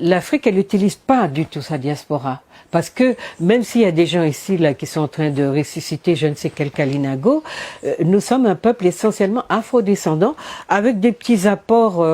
L'Afrique, elle n'utilise pas du tout sa diaspora. Parce que même s'il y a des gens ici là qui sont en train de ressusciter je ne sais quel Kalinago, nous sommes un peuple essentiellement afrodescendant avec des petits apports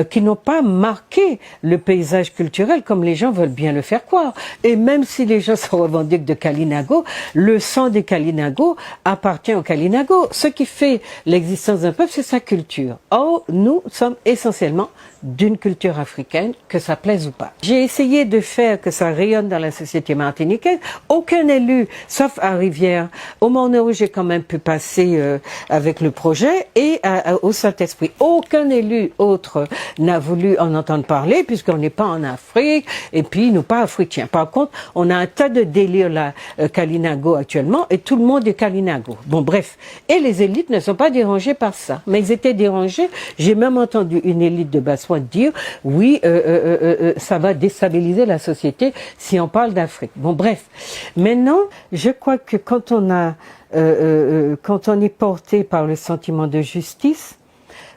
qui n'ont pas marqué le paysage culturel comme les gens veulent bien le faire croire. Et même si les gens se revendiquent de Kalinago, le sang des Kalinago appartient aux Kalinago. Ce qui fait l'existence d'un peuple, c'est sa culture. Or, nous sommes essentiellement d'une culture africaine, que ça plaise ou pas. J'ai essayé de faire que ça rayonne dans la société martiniquaise. Aucun élu, sauf à Rivière, au moment où j'ai quand même pu passer avec le projet, et au Saint-Esprit. Aucun élu autre n'a voulu en entendre parler, puisqu'on n'est pas en Afrique, et puis nous pas africains. Par contre, on a un tas de délire là, Kalinago actuellement, et tout le monde est Kalinago. Bon, bref. Et les élites ne sont pas dérangées par ça. Mais ils étaient dérangés. J'ai même entendu une élite de Bassois dire oui, ça va déstabiliser la société si on parle d'Afrique. Bon, bref. Maintenant, je crois que quand on est porté par le sentiment de justice,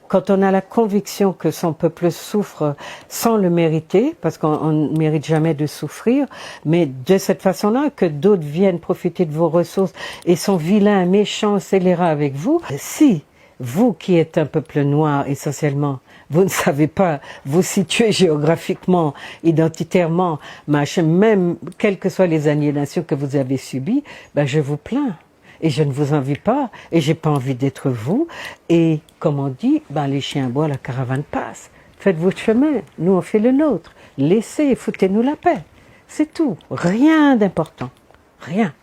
quand on a la conviction que son peuple souffre sans le mériter, parce qu'on ne mérite jamais de souffrir, mais de cette façon-là, que d'autres viennent profiter de vos ressources et sont vilains, méchants, scélérats avec vous, si vous qui êtes un peuple noir essentiellement, vous ne savez pas vous situer géographiquement, identitairement, même quelles que soient les aliénations que vous avez subies, je vous plains. Et je ne vous envie pas, et j'ai pas envie d'être vous. Et comme on dit, les chiens aboient, la caravane passe. Faites votre chemin, nous on fait le nôtre. Laissez, foutez-nous la paix. C'est tout, rien d'important, rien.